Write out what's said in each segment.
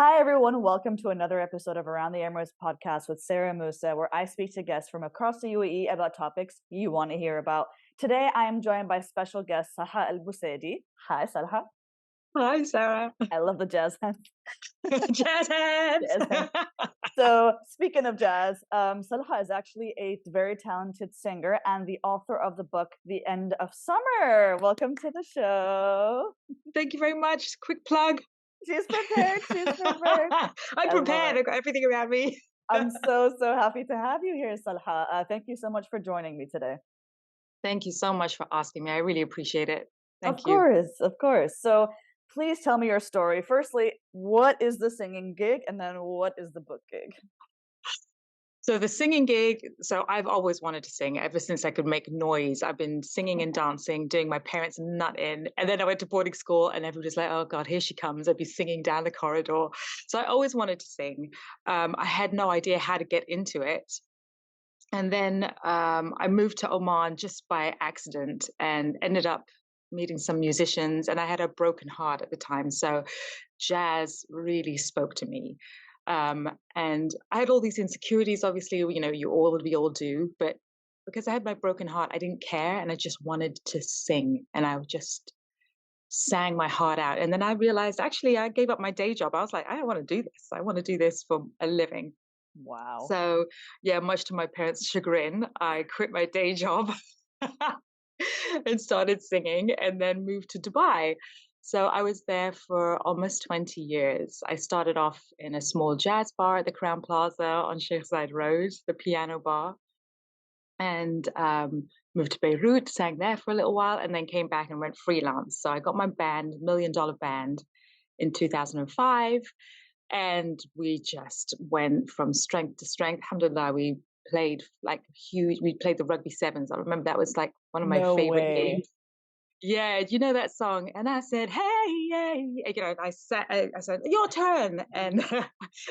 Hi, everyone. Welcome to another episode of Around the Emirates podcast with Sara Mousa, where I speak to guests from across the UAE about topics you want to hear about. Today, I am joined by special guest Salha Al Busaidy. Hi, Salha. Hi, Sarah. I love the jazz hands. Jazz hands. Jazz hands. So, speaking of jazz, Salha is actually a very talented singer and the author of the book The End of Summer. Welcome to the show. Thank you very much. Quick plug. She's prepared. She's prepared. I'm I love prepared. it. I've got everything around me. I'm so happy to have you here, Salha. Thank you so much for joining me today. Thank you so much for asking me. I really appreciate it. Of Thank you. course, of course. So please tell me your story. Firstly, what is the singing gig, and then what is the book gig? So the singing gig, so I've always wanted to sing ever since I could make noise. I've been singing and dancing, doing my parents' nut in. And then I went to boarding school and everybody was like, oh God, here she comes. I'd be singing down the corridor. So I always wanted to sing. I had no idea how to get into it. And then I moved to Oman just by accident and ended up meeting some musicians. And I had a broken heart at the time. So jazz really spoke to me. And I had all these insecurities, obviously, we all do. But because I had my broken heart, I didn't care. And I just wanted to sing. And I just sang my heart out. And then I realized actually I gave up my day job. I was like, I don't want to do this. I want to do this for a living. Wow. So, yeah, much to my parents' chagrin, I quit my day job and started singing and then moved to Dubai. So I was there for almost 20 years. I started off in a small jazz bar at the Crown Plaza on Sheikh Zayed Road, the piano bar, and moved to Beirut, sang there for a little while, and then came back and went freelance. So I got my band, $1 Million Band, in 2005, and we just went from strength to strength. Alhamdulillah, we played like huge. We played the rugby sevens. I remember that was like one of my No favorite way. gigs. Yeah, do you know that song? And I said, "Hey, hey," I said, "Your turn," and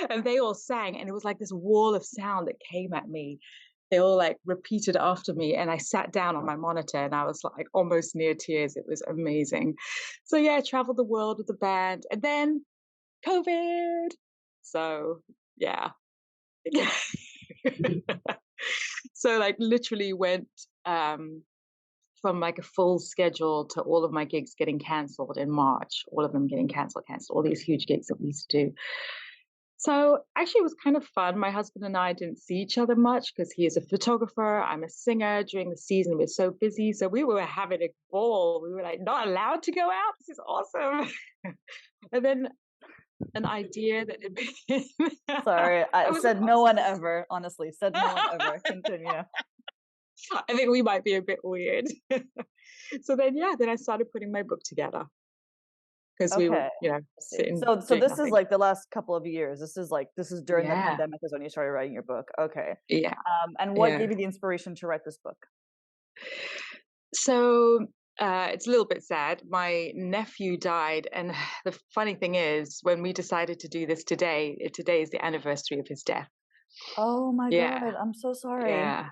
and they all sang, and it was like this wall of sound that came at me. They all like repeated after me, and I sat down on my monitor, and I was like almost near tears. It was amazing. So yeah, I traveled the world with the band, and then COVID. So yeah. So like literally went um from like a full schedule to all of my gigs getting cancelled in March, all of them getting cancelled, all these huge gigs that we used to do. So actually it was kind of fun. My husband and I didn't see each other much because he is a photographer. I'm a singer. During the season, we're so busy. So we were having a ball. We were like not allowed to go out. This is awesome. And then an idea that had been Sorry, I I was said no one obsessed. ever. Honestly, said no one ever. Continue. I think we might be a bit weird. So then, yeah, then I started putting my book together because we were, Okay. I see. sitting So doing this is nothing. like the last couple of years. This is during the Yeah, pandemic is when you started writing your book. Okay. yeah, And what yeah. gave you the inspiration to write this book? So it's a little bit sad. My nephew died, and the funny thing is, when we decided to do this today, today is the anniversary of his death. Oh my God, Yeah, I'm so sorry. yeah.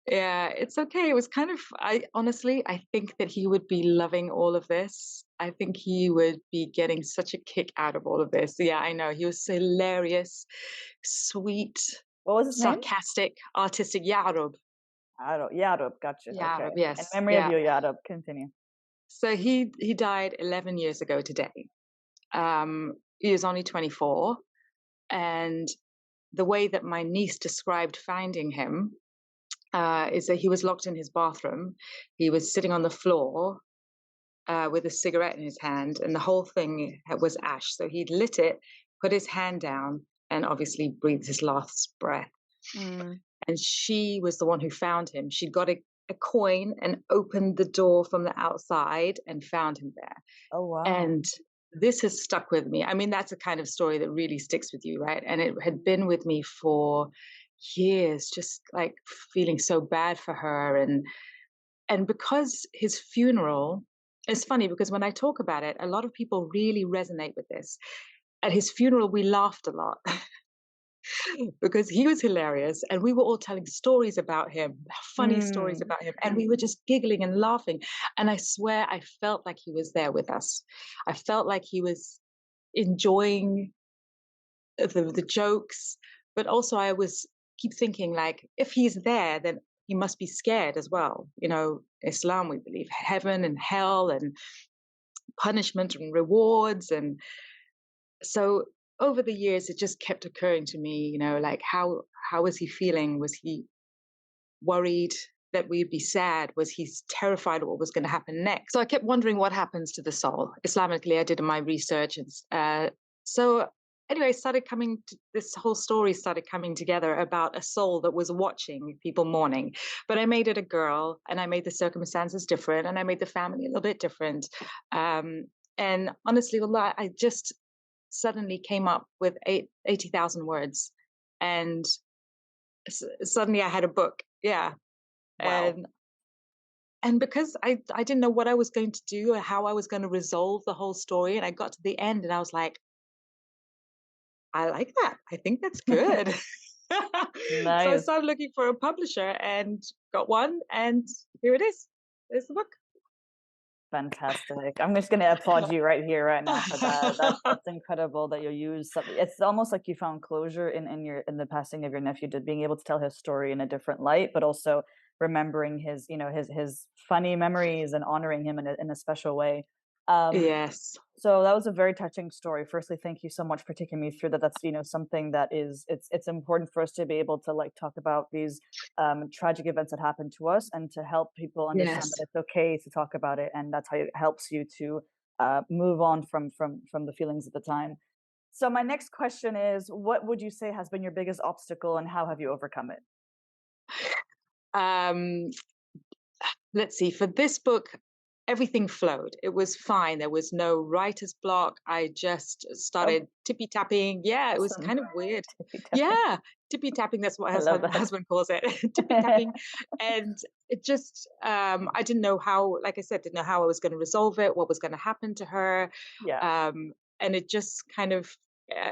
Yeah, it's okay. It was kind of, I honestly, I think that he would be loving all of this. I think he would be getting such a kick out of all of this. Yeah, I know. He was hilarious, sweet, What was his name? sarcastic, artistic. Yarub. Yarub. Yarub. Gotcha. Okay. Yarub, In yes. memory of Yeah. you, Yarub. Continue. So he died 11 years ago today. He was only 24. And the way that my niece described finding him is that he was locked in his bathroom. He was sitting on the floor with a cigarette in his hand, and the whole thing was ash. So he'd lit it, put his hand down, and obviously breathed his last breath. Mm. And she was the one who found him. She'd got a coin and opened the door from the outside and found him there. Oh wow. And this has stuck with me. I mean, that's a kind of story that really sticks with you, right? And it had been with me for years, just like feeling so bad for her. And because his funeral, it's funny because when I talk about it, a lot of people really resonate with this. At his funeral, we laughed a lot because he was hilarious and we were all telling stories about him, funny stories Mm. about him, and we were just giggling and laughing. And I swear I felt like he was there with us. I felt like he was enjoying the jokes, but also I was keep thinking like, if he's there, then he must be scared as well. Islam, we believe heaven and hell and punishment and rewards. And so over the years, it just kept occurring to me, like how was he feeling? Was he worried that we'd be sad? Was he terrified of what was going to happen next? So I kept wondering what happens to the soul. Islamically, I did my research. And so anyway, this whole story started coming together about a soul that was watching people mourning. But I made it a girl, and I made the circumstances different, and I made the family a little bit different. And honestly, wallah, I just suddenly came up with 80,000 words. And suddenly I had a book. Yeah. Wow. And because I didn't know what I was going to do or how I was going to resolve the whole story, and I got to the end and I was like, I like that. I think that's good. So I Nice. started looking for a publisher and got one, and here it is. There's the book. Fantastic. I'm just going to applaud you right here, right now for that. That's incredible that you use something. It's almost like you found closure in the passing of your nephew, to being able to tell his story in a different light, but also remembering his funny memories and honoring him in a special way. Yes. So that was a very touching story. Firstly, thank you so much for taking me through that. That's something that it's important for us to be able to like talk about these tragic events that happen to us, and to help people understand Yes. that it's okay to talk about it, and that's how it helps you to move on from the feelings at the time. So my next question is, what would you say has been your biggest obstacle, and how have you overcome it? Um, let's see. For this book, everything flowed. It was fine. There was no writer's block. I just Oh, started tippy tapping. Yeah, it was awesome. kind of weird. Tippy tapping. Yeah, tippy tapping. That's what I love that. husband calls it. Tippy tapping. And it just, I didn't know how, like I said, didn't know how I was going to resolve it, what was going to happen to her. Yeah. And it just kind of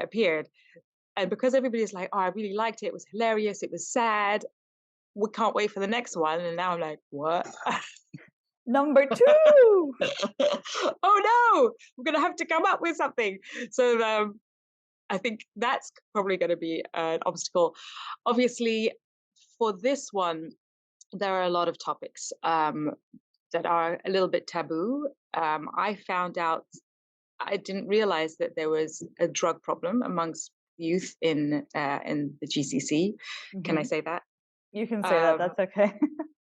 appeared. And because everybody's like, oh, I really liked it. It was hilarious. It was sad. We can't wait for the next one. And now I'm like, what? Number two. Oh no, we're going to have to come up with something. So I think that's probably going to be an obstacle. Obviously, for this one, there are a lot of topics that are a little bit taboo. I found out, I didn't realize that there was a drug problem amongst youth in the GCC. Can I Hmm. say that? You can say that. Um, That's okay.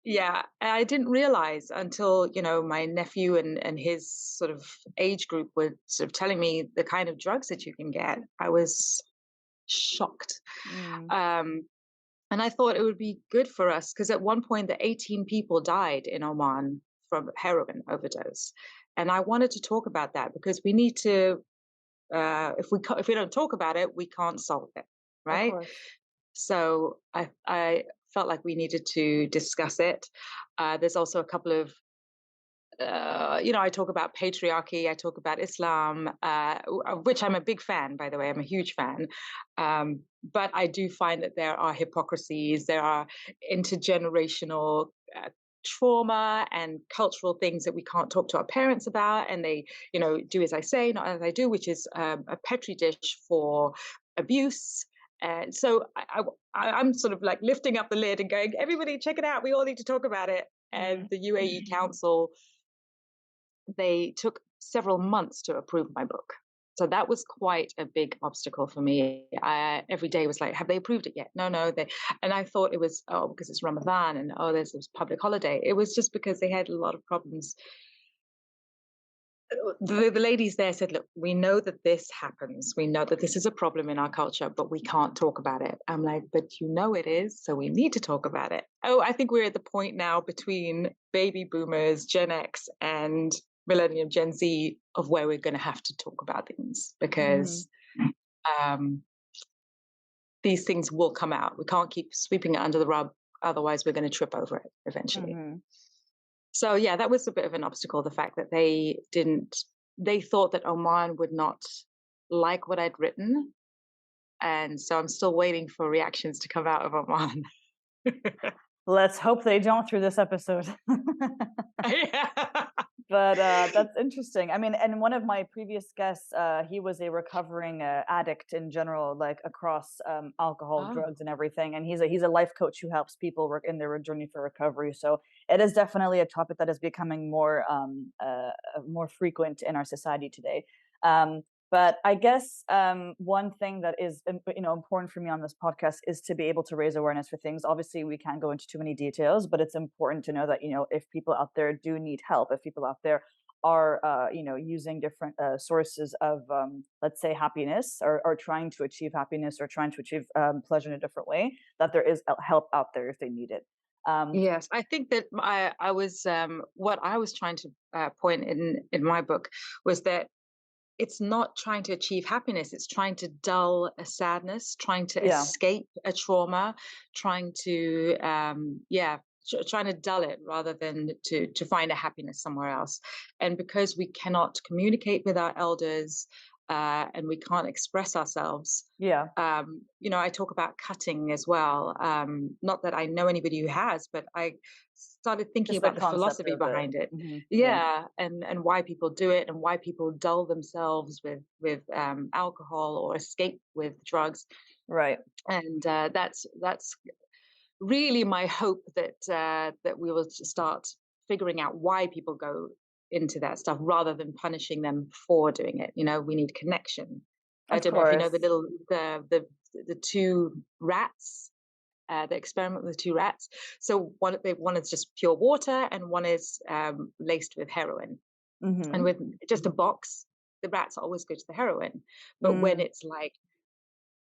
Yeah, and I didn't realize until, my nephew and his sort of age group were sort of telling me the kind of drugs that you can get. I was shocked. Mm. Um, and I thought it would be good for us because at one point the 18 people died in Oman from heroin overdose. And I wanted to talk about that because we need to, if we don't talk about it, we can't solve it, Of right? course. So I felt like we needed to discuss it. There's also a couple of, I talk about patriarchy, I talk about Islam, of which I'm a big fan, by the way, I'm a huge fan. But I do find that there are hypocrisies, there are intergenerational trauma and cultural things that we can't talk to our parents about. And they, do as I say, not as I do, which is a petri dish for abuse. And so I'm sort of like lifting up the lid and going, everybody, check it out. We all need to talk about it. And Mm. the UAE Council, they took several months to approve my book. So that was quite a big obstacle for me. Every day was like, have they approved it yet? No, no. And I thought it was, oh, because it's Ramadan and oh, there's this public holiday. It was just because they had a lot of problems. The ladies there said, look, we know that this happens. We know that this is a problem in our culture, but we can't talk about it. I'm like, but it is. So we need to talk about it. Oh, I think we're at the point now between baby boomers, Gen X, and Millennium Gen Z of where we're going to have to talk about things Mhm. because um, these things will come out. We can't keep sweeping it under the rug. Otherwise, we're going to trip over it eventually. Mhm. So yeah, that was a bit of an obstacle. The fact that they thought that Oman would not like what I'd written. And so I'm still waiting for reactions to come out of Oman. Let's hope they don't through this episode. Yeah. But that's interesting. I mean, and one of my previous guests, he was a recovering addict in general, like across alcohol, Oh, drugs, and everything. And he's a life coach who helps people work in their journey for recovery. So it is definitely a topic that is becoming more frequent in our society today. Um, but I guess one thing that is important for me on this podcast is to be able to raise awareness for things. Obviously, we can't go into too many details, but it's important to know that if people out there do need help, if people out there are using different sources of let's say happiness, or trying to achieve happiness, or trying to achieve pleasure in a different way, that there is help out there if they need it. Um, yes. I think that I was what I was trying to point in my book was that it's not trying to achieve happiness, it's trying to dull a sadness, trying to yeah, escape a trauma, trying to trying to dull it rather than to find a happiness somewhere else. And because we cannot communicate with our elders, and we can't express ourselves, yeah, I talk about cutting as well. Not that I know anybody who has, but I started thinking just the about the concept philosophy of it. behind it. Yeah, Yeah, and why people do it, and why people dull themselves with alcohol or escape with drugs. right. And that's really my hope that that we will start figuring out why people go into that stuff rather than punishing them for doing it. We need connection. I Of don't know if you know course. the two rats, the experiment with the two rats. So one is just pure water, and one is laced with heroin. And Hmm. with just a box, the rats always go to the heroin. But when Mm, it's like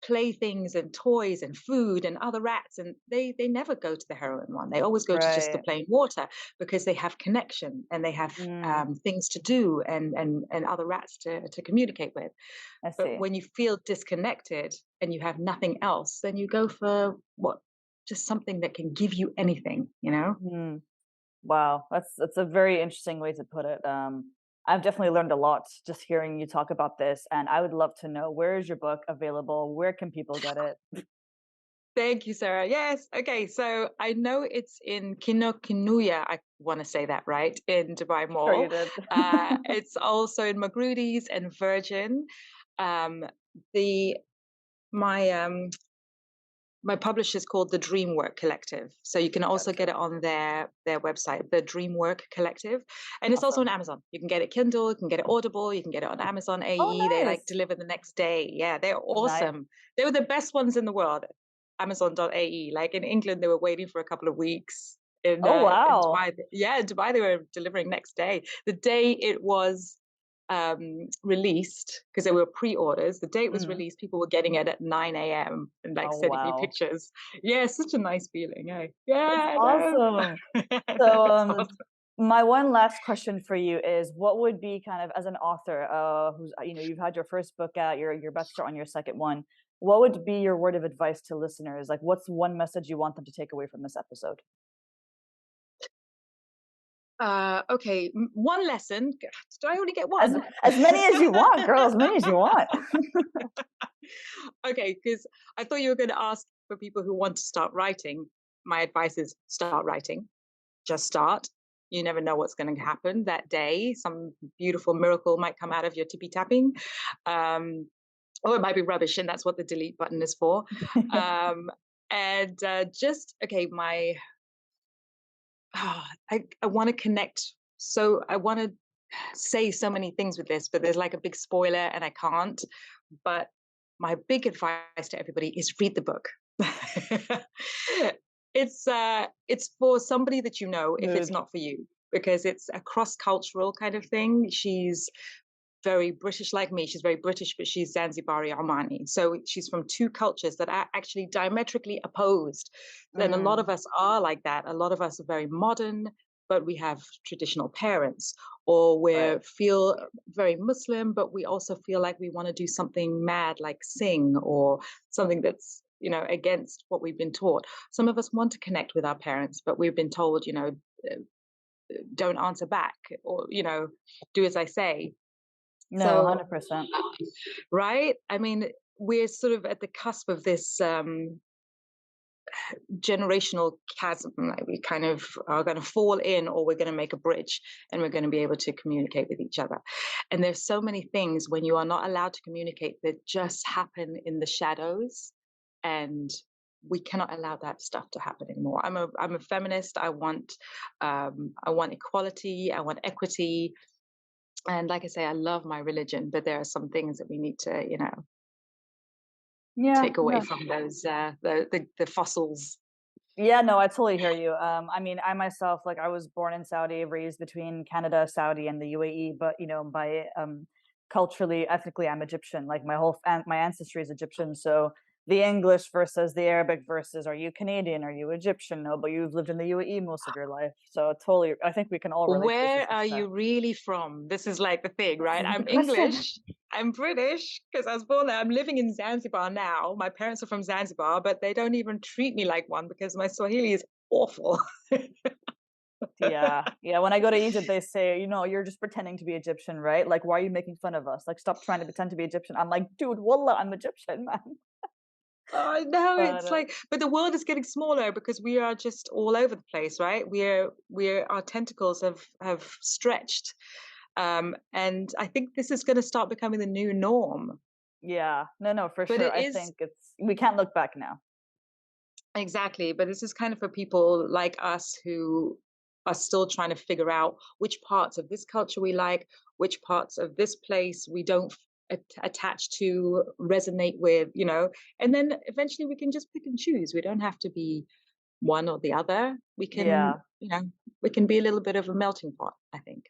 playthings and toys and food and other rats, and they never go to the heroin one, they always go to just the right. plain water, because they have connection and they have Mm, things to do, and other rats to communicate with. I But see. when you feel disconnected and you have nothing else, then you go for what, just something that can give you anything. Mm. Wow, that's a very interesting way to put it. I've definitely learned a lot just hearing you talk about this, and I would love to know, where is your book available? Where can people get it? Thank you, Sarah. Yes. Okay. So I know it's in Kinokuniya. I want to say that right, in Dubai Sure you Mall. did. It's also in Magrudy's and Virgin. Um, the my my publisher is called the Dreamwork Collective, so you can also get Gotcha. it on their website, the Dreamwork Collective, and it's also on Awesome. Amazon. You can get it Kindle, you can get it Audible, you can get it on Amazon Oh, AE. They like nice. deliver the next day. Yeah, they're Nice. awesome. They were the best ones in the world. Amazon.ae. Like in England, they were waiting for a couple of weeks. Oh, In wow. Dubai, yeah, in Dubai they were delivering next day. The day it was released, because there were pre-orders. The day it was Mhm. released, people were getting it at 9 a.m. and like Oh, sending me wow. pictures. Yeah, such a nice feeling. Eh? That's Yeah, I know. awesome. So, It's awesome. my one last question for you is, what would be kind of, as an author, who's, you've had your first book out, you're about to start on your second one. What would be your word of advice to listeners? Like, what's one message you want them to take away from this episode? Okay, one lesson. Do I only get As one? as many as you want, girl, as many as you want. Okay, because I thought you were going to ask for people who want to start writing. My advice is start writing. Just start. You never know what's going to happen that day. Some beautiful miracle might come out of your tippy tapping. Or it might be rubbish, and that's what the delete button is for. Um, and just, okay, I want to connect. So I want to say so many things with this, but there's like a big spoiler and I can't. But my big advice to everybody is read the book. It's for somebody that you know, if it's Mood. not for you, because it's a cross-cultural kind of thing. She's very British like me. She's very British, but she's Zanzibari Omani. So she's from two cultures that are actually diametrically opposed. And a lot Mm, of us are like that. A lot of us are very modern, but we have traditional parents, or we right. feel very Muslim, but we also feel like we want to do something mad like sing, or something that's against what we've been taught. Some of us want to connect with our parents, but we've been told, don't answer back, or do as I say. No, So 100%. right? I mean, we're sort of at the cusp of this generational chasm. Like we kind of are going to fall in, or we're going to make a bridge, and we're going to be able to communicate with each other. And there's so many things when you are not allowed to communicate that just happen in the shadows, and we cannot allow that stuff to happen anymore. I'm a feminist. I want equality. I want equity. And like I say, I love my religion, but there are some things that we need to, Yeah, take away no. from those the fossils. Yeah, no, I totally hear you. I mean, I myself, like, I was born in Saudi, raised between Canada, Saudi, and the UAE, but by culturally, ethnically, I'm Egyptian. Like, my ancestry is Egyptian, so the English versus the Arabic versus, are you Canadian? Are you Egyptian? No, but you've lived in the UAE most of your life, so totally, I think we can all relate to this Where are extent. you really from? This is like the thing, This right? is the I'm question. English, I'm British because I was born there. I'm living in Zanzibar now. My parents are from Zanzibar, but they don't even treat me like one because my Swahili is awful. Yeah, yeah. When I go to Egypt, they say, you're just pretending to be Egyptian, right? Like, why are you making fun of us? Like, stop trying to pretend to be Egyptian. I'm like, dude, wallah, I'm Egyptian, man. I know But it's like, but the world is getting smaller because we are just all over the place, right? We're our tentacles have stretched, and I think this is going to start becoming the new norm. yeah, no, no, for But sure. it I is think we can't look back now. exactly, but this is kind of for people like us who are still trying to figure out which parts of this culture we like, which parts of this place we don't attach to, resonate with, and then eventually we can just pick and choose. We don't have to be one or the other. Yeah. We can be a little bit of a melting pot, I think.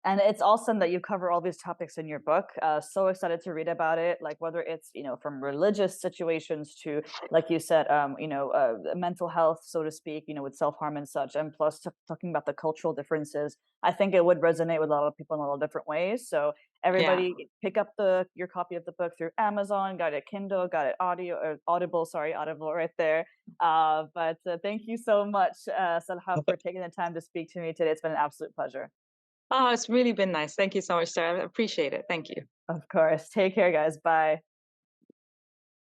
And it's awesome that you cover all these topics in your book. So excited to read about it. Like whether it's from religious situations to, like you said, mental health, so to speak. With self harm and such, and plus talking about the cultural differences. I think it would resonate with a lot of people in a lot of different ways. So Yeah. everybody, pick up your copy of the book through Amazon. Got it Kindle, got it audio or Audible. Sorry, Audible right there. But thank you so much, Salha, for taking the time to speak to me today. It's been an absolute pleasure. Oh, it's really been nice. Thank you so much, Sarah. I appreciate it. Thank you. Of course. Take care, guys. Bye.